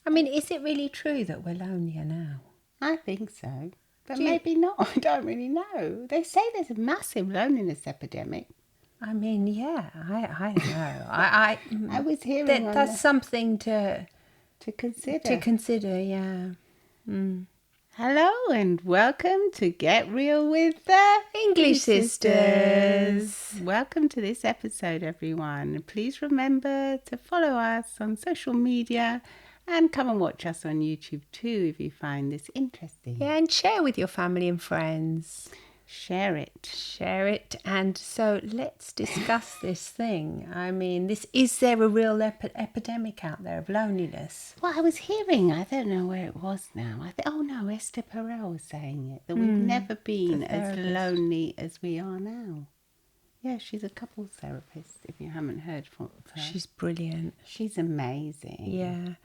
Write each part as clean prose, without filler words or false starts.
I mean, is it really true that we're lonelier now? I think so. But Do you- maybe not. I don't really know. They say there's a massive loneliness epidemic. I mean, yeah, I know. I was hearing That's something to consider. consider, yeah. Hello and welcome to Get Real with the English Sisters. Welcome to this episode, everyone. Please remember to follow us on social media and come and watch us on YouTube too if you find this interesting. Yeah, and share with your family and friends. Share it. Share it. And so let's discuss this thing. I mean, is there a real epidemic out there of loneliness? Well, I was hearing, I don't know where it was now. Esther Perel was saying it, that we've never been as lonely as we are now. Yeah, she's a couples therapist, if you haven't heard from her. She's brilliant. She's amazing. Yeah.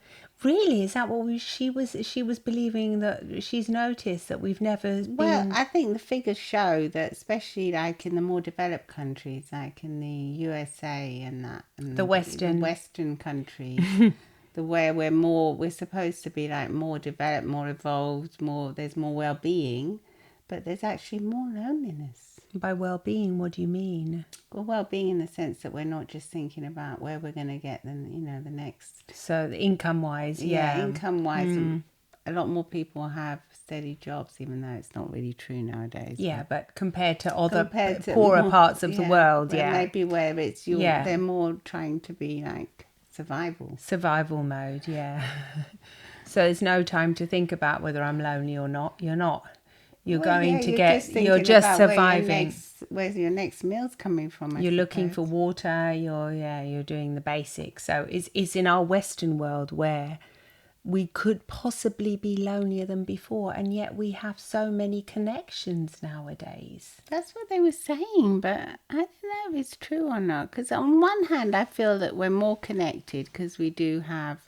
Really? Is that what she was believing, that she's noticed that we've never been... Well, I think the figures show that, especially like in the more developed countries, like in the USA and that, and the Western countries, the way we're supposed to be like more developed, more evolved, there's more well-being, but there's actually more loneliness. By well-being, what do you mean? Well, well-being in the sense that we're not just thinking about where we're going to get the next. So income-wise, yeah. Income-wise, a lot more people have steady jobs, even though it's not really true nowadays. Yeah, but compared to other poorer parts of the world, yeah. Maybe where it's they're more trying to be like survival mode, yeah. So there's no time to think about whether I'm lonely or not. You're not. You're just surviving. Where's your next meal's coming from? You're looking for water. You're doing the basics. So it's in our Western world where we could possibly be lonelier than before, and yet we have so many connections nowadays. That's what they were saying, but I don't know if it's true or not. Because on one hand, I feel that we're more connected because we do have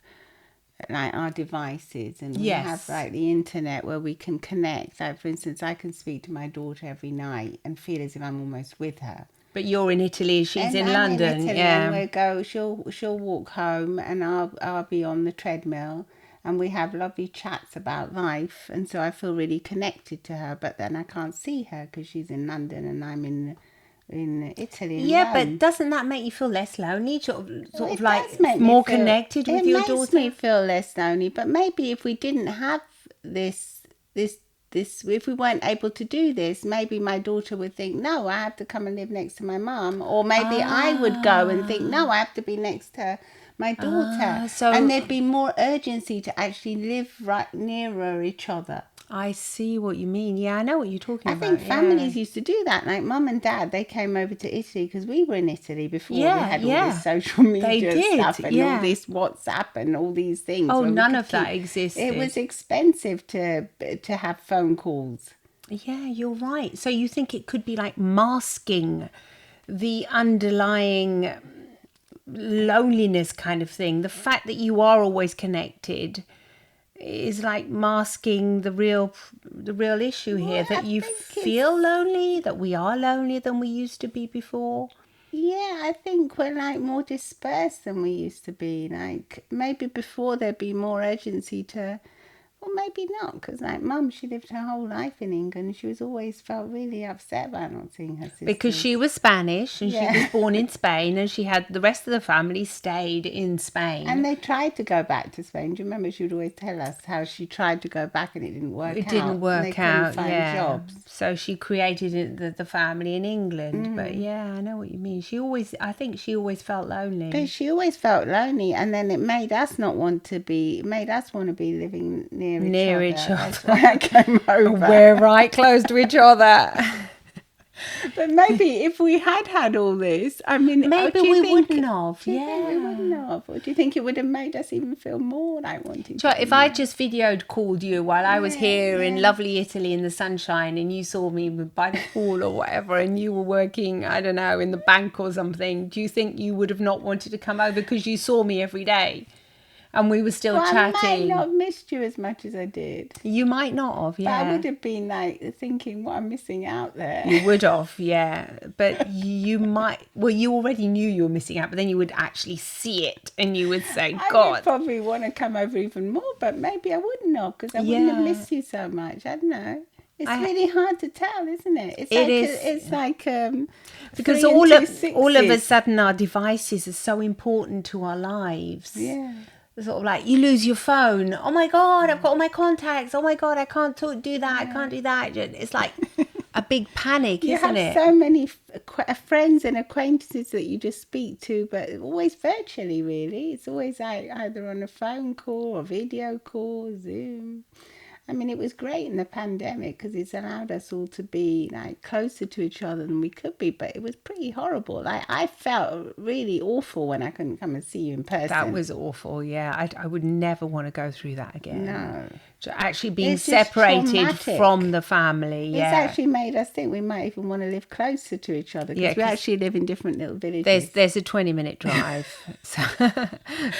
like our devices, and we have like the internet where we can connect. Like for instance, I can speak to my daughter every night and feel as if I'm almost with her. But you're in Italy, she's in London, yeah. And she'll walk home, and I'll be on the treadmill, and we have lovely chats about life, and so I feel really connected to her. But then I can't see her because she's in London and I'm in Italy. Yeah, but doesn't that make you feel less lonely? Sort of like more connected with your daughter? It makes me feel less lonely. But maybe if we didn't have this, if we weren't able to do this, maybe my daughter would think, no, I have to come and live next to my mum. Or maybe I would go and think, no, I have to be next to my daughter. And there'd be more urgency to actually live right nearer each other. I see what you mean. Yeah, I know what you're talking about. I think families used to do that. Like mum and dad, they came over to Italy because we were in Italy before we had all this social media stuff and all this WhatsApp and all these things. Oh, none of that existed. It was expensive to have phone calls. Yeah, you're right. So you think it could be like masking the underlying loneliness kind of thing. The fact that you are always connected is like masking the real issue here, that you feel lonely, that we are lonelier than we used to be before. Yeah, I think we're like more dispersed than we used to be. Like maybe before there'd be more urgency to, well, maybe not, because like mum, she lived her whole life in England. She was always felt really upset about not seeing her sister. Because she was Spanish and she was born in Spain, and she had the rest of the family stayed in Spain. And they tried to go back to Spain. Do you remember she would always tell us how she tried to go back and it didn't work out? It didn't work out, find jobs. So she created the family in England. But yeah, I know what you mean. I think she always felt lonely. But she always felt lonely, and then it made us want to be living near each other. That's why I came over. We're right close to each other. But maybe if we had all this, I mean, maybe we wouldn't have. We wouldn't have. Or do you think it would have made us even feel more like wanting to? If I just called you while I was here in lovely Italy in the sunshine, and you saw me by the pool or whatever, and you were working, I don't know, in the bank or something, do you think you would have not wanted to come over because you saw me every day? and we were still Well, I might chatting. not have missed you as much as I did. You might not have, But I yeah. would have been like thinking what I'm missing out there. You would have, yeah. But you might, well, you already knew you were missing out, but then you would actually see it and you would say, I would God. probably want to come over even more, but maybe I wouldn't have because I wouldn't have Yeah. missed you so much. I don't know. It's I- really hard to tell, isn't it? It's It like is. It's like Because 3 and all 2 of a 6s. sudden our devices are so important to our lives. Yeah. Sort of like you lose your phone. Oh my God, I've got all my contacts. Oh my God, I can't do that. I can't do that. It's like a big panic, You isn't have it? so many friends and acquaintances that you just speak to, but always virtually, really. It's always like either on a phone call or video call, Zoom. I mean, it was great in the pandemic because it's allowed us all to be like closer to each other than we could be, but it was pretty horrible. Like I felt really awful when I couldn't come and see you in person. That was awful. Yeah, I would never want to go through that again. No. So actually being It's just separated traumatic. from the family. It's Yeah. actually made us think we might even want to live closer to each other because Yeah, we 'cause actually live in different little villages. There's a 20-minute drive. So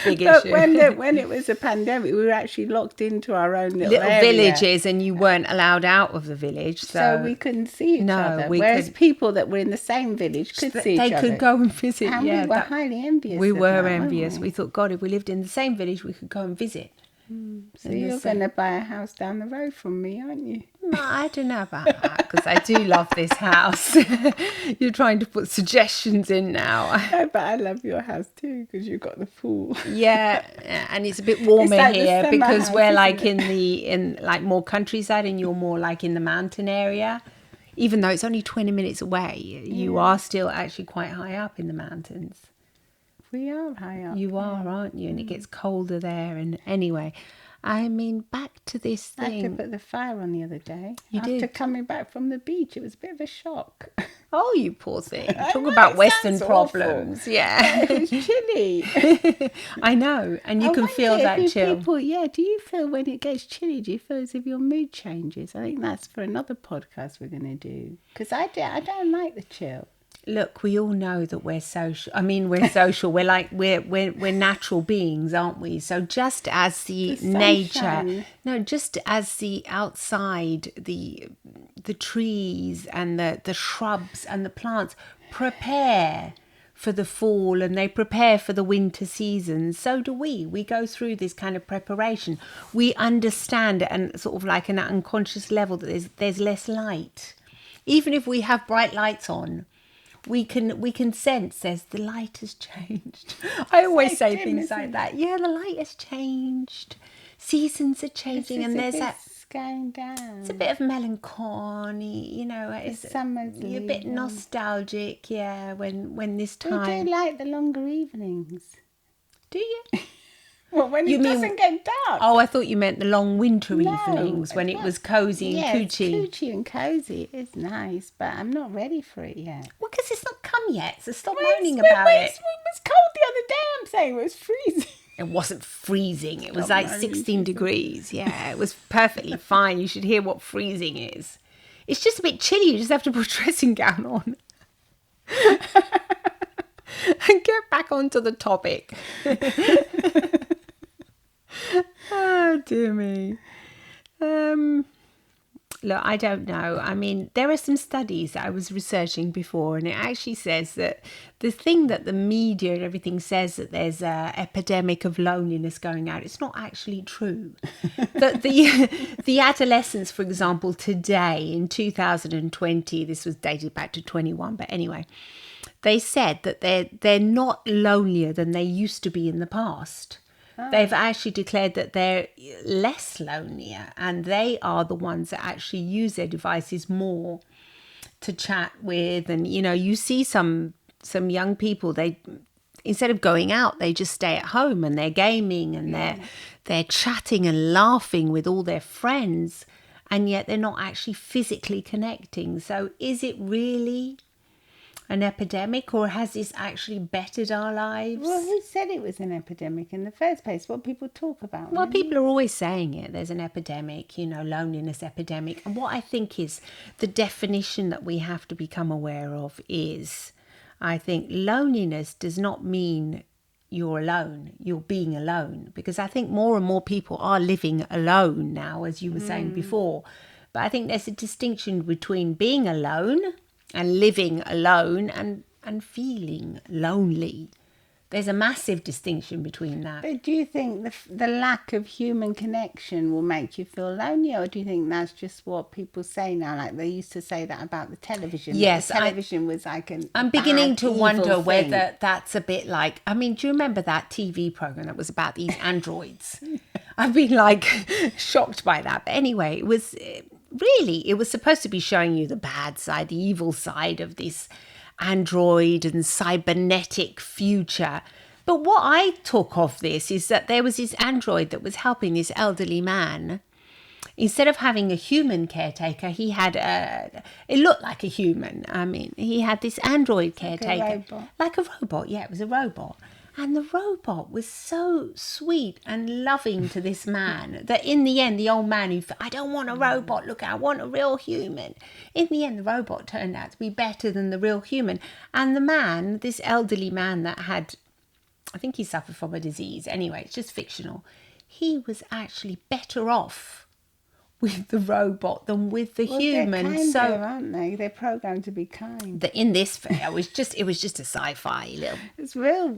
big But issue. when it was a pandemic, we were actually locked into our own little Little area. villages, and you weren't allowed out of the village. So we couldn't see each No, other. we Whereas could- people that were in the same village could see they each other. could go and visit. And Yeah, we were highly envious. we of were that, weren't envious. we? We thought, God, if we lived in the same village, we could go and visit. So you're going to buy a house down the road from me, aren't you? No, I don't know about that because I do love this house. You're trying to put suggestions in now. No, but I love your house too because you've got the pool. Yeah, and it's a bit warmer like the here summer because house, we're isn't like it? in like more countryside, and you're more like in the mountain area. Even though it's only 20 minutes away, you are still actually quite high up in the mountains. We are high up. You are, aren't you? And it gets colder there. And anyway, I mean, back to this I had to thing. put the fire on the other day. You After did? coming back from the beach, it was a bit of a shock. Oh, you poor thing. I Talk know, about it Western sounds problems. Yeah. It was chilly. I know. And you I can wonder feel if that you chill. People, yeah, do you feel when it gets chilly, do you feel as if your mood changes? I think that's for another podcast we're going to do. Because I don't like the chill. Look, we all know that we're social. I mean, we're social. We're like we're natural beings, aren't we? So just as the nature, sunshine. no, just as the outside, the trees and the shrubs and the plants prepare for the fall and they prepare for the winter season, so do we. We go through this kind of preparation. We understand and sort of like an unconscious level that there's less light. Even if we have bright lights on, we can sense the light has changed. I always like say dim, things isn't like it? that. Yeah, the light has changed. Seasons are changing, and there's that. It's going down. It's a bit of melancholy, you know. It's summer's you're a bit leaving. nostalgic, yeah. When this We time, do like the longer evenings. do you? Well, when You it mean- doesn't get dark. Oh, I thought you meant the long winter No, evenings when it no. was cozy and Yeah, it's coochie. coochie and cozy. It's nice, but I'm not ready for it yet. Well, because it's not come yet, so stop Well, moaning it's- about well, it. It was cold the other day. I'm saying it was freezing. It wasn't freezing. It was Stop like moaning. 16 degrees. Yeah, it was perfectly fine. You should hear what freezing is. It's just a bit chilly. You just have to put a dressing gown on. And get back onto the topic. Oh, dear me. Look, I don't know. I mean, there are some studies that I was researching before, and it actually says that the thing that the media and everything says that there's a epidemic of loneliness going out, it's not actually true. That the adolescents, for example, today in 2020, this was dated back to 21, but anyway, they said that they're not lonelier than they used to be in the past. They've actually declared that they're less lonelier, and they are the ones that actually use their devices more to chat with. And you know, you see some young people, they instead of going out, they just stay at home and they're gaming and they're chatting and laughing with all their friends, and yet they're not actually physically connecting. So is it really an epidemic, or has this actually bettered our lives? Well, who said it was an epidemic in the first place? What people talk about. Well, people are always saying it. There's an epidemic, you know, loneliness epidemic. And what I think is the definition that we have to become aware of is, I think loneliness does not mean you're alone, you're being alone. Because I think more and more people are living alone now, as you were saying before. But I think there's a distinction between being alone and living alone and feeling lonely. There's a massive distinction between that. But do you think the lack of human connection will make you feel lonely, or do you think that's just what people say now? Like they used to say that about the television. Yes, that the television was like I'm beginning to wonder thing. whether that's a bit like, I mean, do you remember that TV program that was about these androids? I've been like shocked by that. But anyway, it was supposed to be showing you the bad side, the evil side of this android and cybernetic future. But what I took of this is that there was this android that was helping this elderly man. Instead of having a human caretaker, he had it looked like a human. I mean, he had this android caretaker. Like a robot. Yeah, it was a robot. And the robot was so sweet and loving to this man that in the end, the old man who thought, I don't want a robot, look, I want a real human. In the end, the robot turned out to be better than the real human. And the man, this elderly man that had, I think he suffered from a disease. Anyway, it's just fictional. He was actually better off with the robot than with the human. They're kind of, aren't they? They're programmed to be kind. In this, it was just a sci-fi little. It's real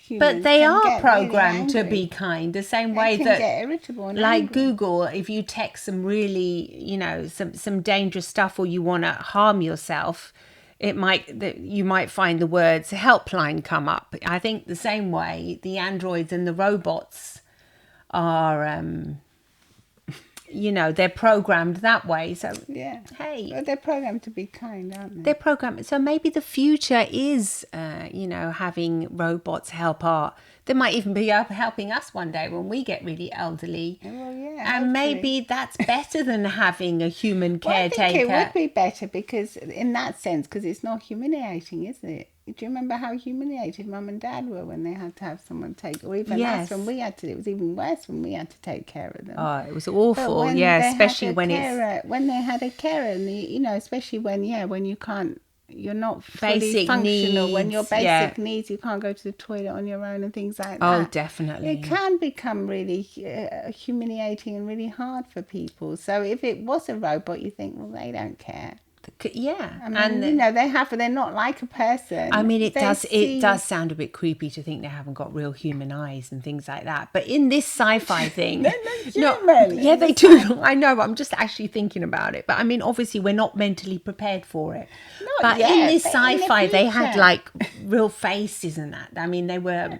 humans. But they are programmed to be kind, the same way that get irritable and like angry. Google, if you text some really, some dangerous stuff or you want to harm yourself, you might find the words helpline come up. I think the same way the androids and the robots are. They're programmed that way. So, yeah. Hey. Well, they're programmed to be kind, aren't they? They're programmed. So maybe the future is, having robots help they might even be helping us one day when we get really elderly. Well, yeah. And hopefully. Maybe that's better than having a human caretaker. I think it would be better because in that sense, because it's not humiliating, is it? Do you remember how humiliated Mum and Dad were when they had to have someone take, or even us when we had to? It was even worse when we had to take care of them. Oh, it was awful. Yeah, especially when they had a carer, and especially when you can't, you're not fully basic functional. needs, when your basic needs, you can't go to the toilet on your own and things like that. Oh, definitely. It can become really humiliating and really hard for people. So if it was a robot, you think, well, they don't care. Yeah, I mean, they're not like a person. I mean, it does sound a bit creepy to think they haven't got real human eyes and things like that. But in this sci-fi thing, yeah, they do. I know. I'm just actually thinking about it. But I mean, obviously, we're not mentally prepared for it. But in this sci-fi, they had like real faces and that. I mean, they were.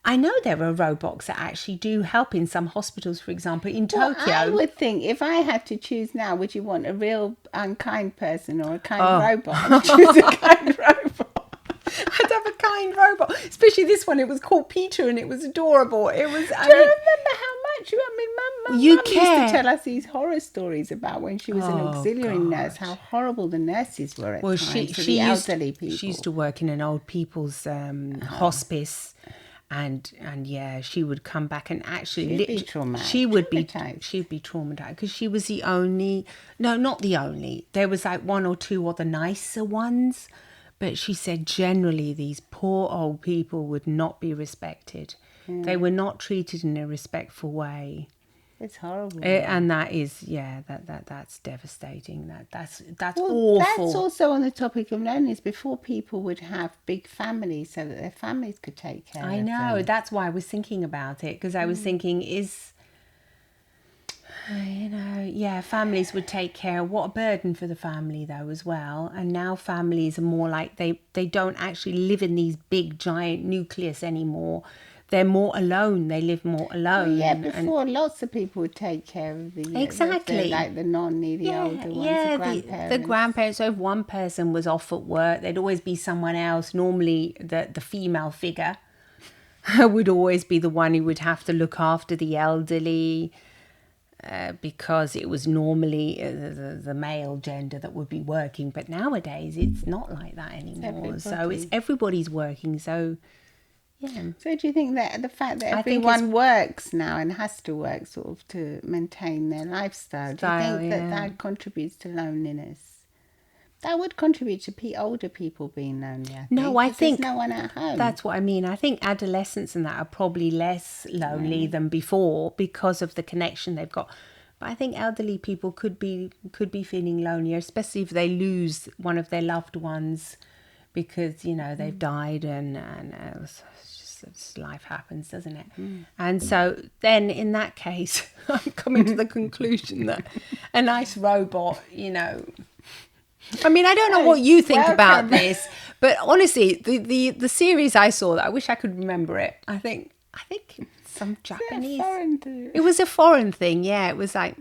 I know there are robots that actually do help in some hospitals, for example, in Tokyo. I would think if I had to choose now, would you want a real unkind person or a kind robot? I'd choose a kind robot. I'd have a kind robot, especially this one. It was called Peter and it was adorable. It was. Do you remember how much? I mean, Mum used to tell us these horror stories about when she was an auxiliary nurse, how horrible the nurses were at times for the elderly people. She used to work in an old people's hospice. And yeah, she would come back and actually she'd be traumatized. She'd be traumatized because she was the only. No, not the only. There was like one or two other nicer ones, but she said generally these poor old people would not be respected. Yeah. They were not treated in a respectful way. It's horrible. And that is, that's devastating. That's awful. That's also on the topic of loneliness. Before, people would have big families so that their families could take care of them. I know. That's why I was thinking about it, because I was thinking families would take care. What a burden for the family, though, as well. And now families are more like they don't actually live in these big, giant nucleus anymore. They're more alone. They live more alone. Yeah, before lots of people would take care of the non-needy older ones, the grandparents. The grandparents. So if one person was off at work, there'd always be someone else. Normally, the female figure would always be the one who would have to look after the elderly, because it was normally the male gender that would be working. But nowadays, it's not like that anymore. So it's everybody's working. So. Yeah. So do you think that the fact that everyone works now and has to work sort of to maintain their lifestyle, do you think that contributes to loneliness? That would contribute to older people being lonely, I think. No, I 'cause think there's no one at home. that's what I mean. I think adolescents and that are probably less lonely than before because of the connection they've got. But I think elderly people could be feeling lonelier, especially if they lose one of their loved ones because, you know, they've died and life happens, doesn't it? And so then in that case, I'm coming to the conclusion that a nice robot, you know, I mean, I don't know what you think about this, but honestly, the series I saw, that I wish I could remember it. I think some Japanese. It was a foreign thing, yeah. It was like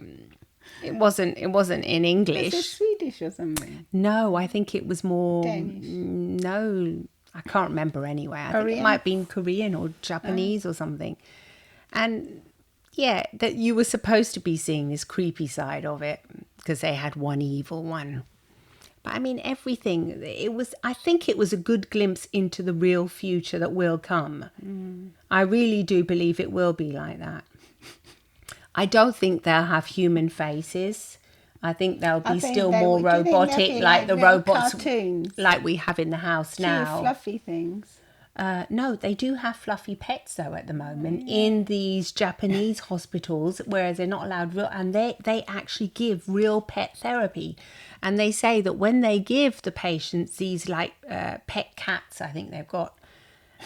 it wasn't in English. Was it Swedish or something? No, I think it was more Danish. No, I can't remember anyway. I think it might have been Korean or Japanese or something. And yeah, that you were supposed to be seeing this creepy side of it because they had one evil one. But I mean, everything, I think it was a good glimpse into the real future that will come. I really do believe it will be like that. I don't think they'll have human faces. I think they'll be still more robotic, like the robots cartoons? like we have in the house now. Cute, fluffy things. No, they do have fluffy pets though at the moment in these Japanese hospitals, whereas they're not allowed real, and they actually give real pet therapy, and they say that when they give the patients these like pet cats, I think they've got,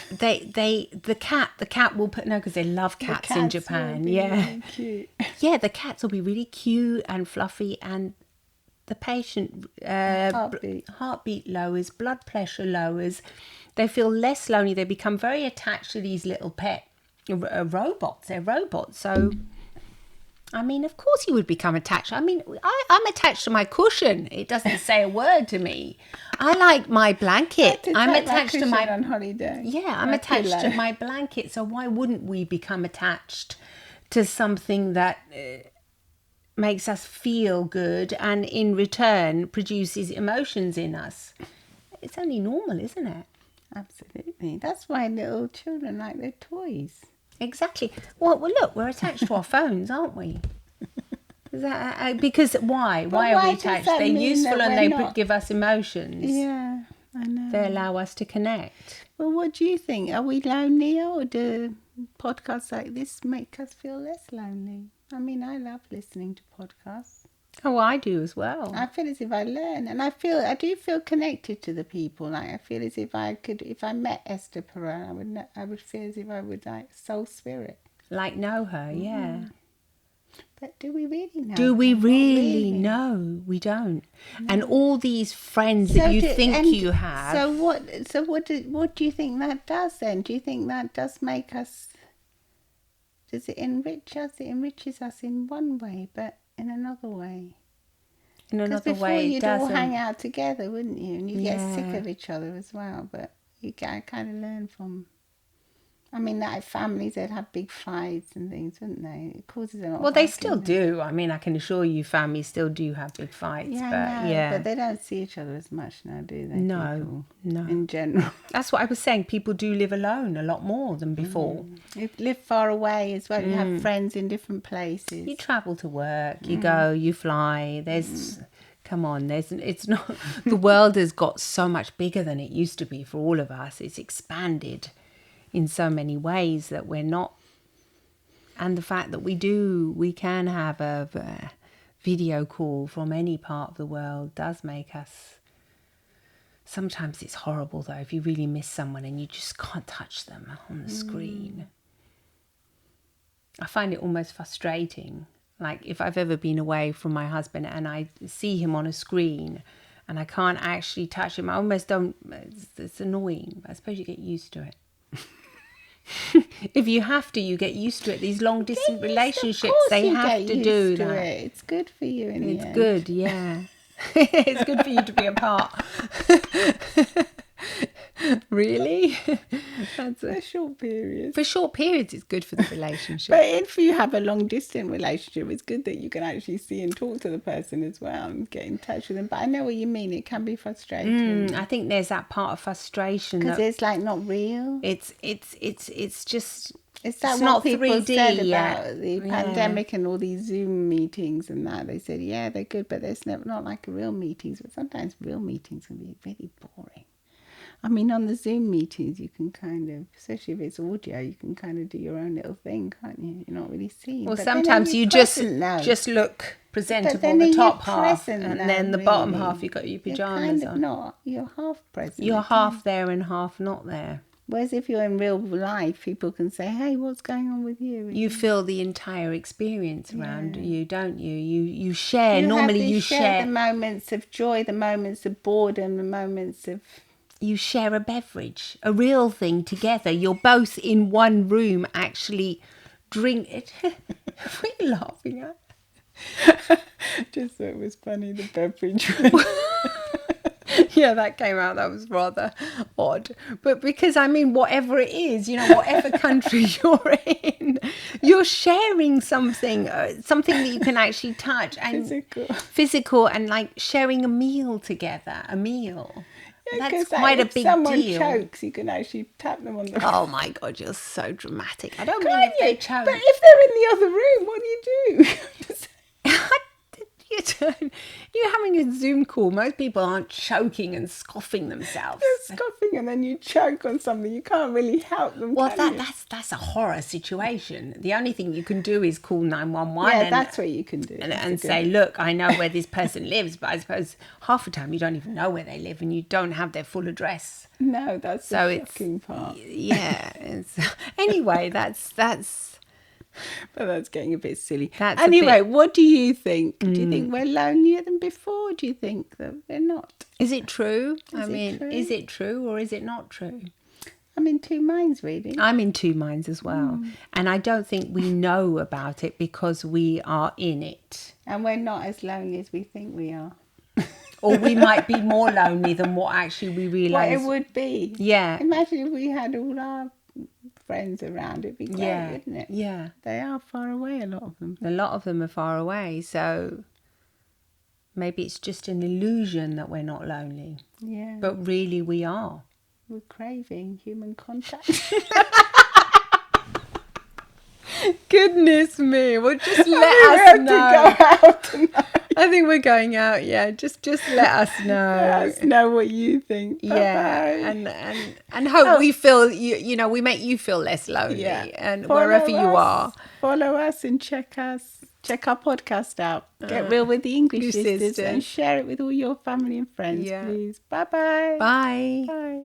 the cat will put, no, because they love cats in Japan, Really cute. yeah, the cats will be really cute and fluffy, and the patient heartbeat lowers, blood pressure lowers. They feel less lonely. They become very attached to these little pet robots. They're robots. So, I mean, of course you would become attached. I mean, I'm attached to my cushion. It doesn't say a word to me. I like my blanket. I'm attached to my on holiday. Yeah, I'm attached to my blanket. So why wouldn't we become attached to something that makes us feel good and in return produces emotions in us? It's only normal, isn't it? Absolutely. That's why little children like their toys. Exactly. Well, look, we're attached to our phones, aren't we? Is that, because why? Why are we attached? They're useful and they give us emotions. Yeah, I know. They allow us to connect. Well, what do you think? Are we lonelier, or do podcasts like this make us feel less lonely? I mean, I love listening to podcasts. Oh, I do as well. I feel as if I learn, and I do feel connected to the people. Like, I feel as if if I met Esther Perel, I would feel as if I would like soul spirit. Like know her, yeah. But do we really know? Do we really know? We don't. No. And all these friends that you think you have. So what do you think that does then? Do you think that does make us? Does it enrich us? It enriches us in one way, but in another way. In another way, you'd all hang out together, wouldn't you? And you get sick of each other as well. But you kind of learn from. I mean, like families that have big fights and things, wouldn't they? It causes a lot. Well, they still do. I mean, I can assure you, families still do have big fights. Yeah, but they don't see each other as much now, do they? No. In general. That's what I was saying. People do live alone a lot more than before. You live far away as well. You have friends in different places. You travel to work. You go. You fly. Come on. It's not. The world has got so much bigger than it used to be for all of us. It's expanded in so many ways that we're not, and the fact that we can have a video call from any part of the world does make us, sometimes it's horrible though if you really miss someone and you just can't touch them on the screen. I find it almost frustrating, like if I've ever been away from my husband and I see him on a screen and I can't actually touch him, I almost don't, it's annoying, but I suppose you get used to it. If you have to, you get used to it. These long distance relationships, they have to do that. It's good for you in the end. It's good, yeah. It's good for you to be apart. Really? That's a short period. For short periods, it's good for the relationship. But if you have a long distance relationship, it's good that you can actually see and talk to the person as well and get in touch with them. But I know what you mean. It can be frustrating. I think there's that part of frustration because it's like not real. It's just It's like It's what not people 3D said yet. about the Yeah. pandemic and all these Zoom meetings and that. They said, yeah, they're good, but it's not like real meetings. But sometimes real meetings can be really boring. I mean, on the Zoom meetings, you can kind of, especially if it's audio, you can kind of do your own little thing, can't you? You're not really seen. Well, But then are sometimes you just present now? look presentable, then the are you top half, present and now, then the bottom really? half you got your You're pajamas kind of on. not. You're half present. You're again. half there and half not there. Whereas if you're in real life, people can say, hey, what's going on with you? You feel the entire experience around Yeah. you, don't you? You share. You Normally, have to you share the share. moments of joy, the moments of boredom, the moments of... You share a beverage, a real thing together. You're both in one room, actually drink it. What are you laughing at? Just thought it was funny, the beverage. Yeah, that came out. That was rather odd. But because, I mean, whatever it is, whatever country you're in, you're sharing something, something that you can actually touch and physical, and like sharing a meal together, a meal. Yeah, That's like, quite a if big someone deal. chokes, you can actually tap them on the... Oh my God, you're so dramatic. I don't Can't mean if you? they choke. But if they're in the other room, what do you do? You're having a Zoom call. Most people aren't choking and scoffing themselves. They're scoffing and then you choke on something. You can't really help them. Well, can you? that's a horror situation. The only thing you can do is call 911. Yeah, that's what you can do. And say, look, I know where this person lives, but I suppose half the time you don't even know where they live and you don't have their full address. No, that's the shocking part. Yeah. Anyway, that's. But that's getting a bit silly. Anyway, what do you think? Do you think we're lonelier than before? Do you think that we're not? Is it true? True? Is it true or is it not true? I'm in two minds, really. I'm in two minds as well. And I don't think we know about it because we are in it. And we're not as lonely as we think we are. Or we might be more lonely than what actually we realise. What it would be. Yeah. Imagine if we had all our friends around. It'd be great, wouldn't it? Yeah. They are far away, a lot of them. A lot of them are far away. So maybe it's just an illusion that we're not lonely. Yeah. But really we are. We're craving human contact. Goodness me. Well, just let us know. To go out tonight. I think we're going out. Yeah, just let us know. Let us know what you think. Yeah, Bye-bye. and hope we feel we make you feel less lonely. Yeah. And Follow wherever you us. are, follow us and check our podcast out. Get real with the English sisters and share it with all your family and friends, please. Bye-bye. Bye. Bye.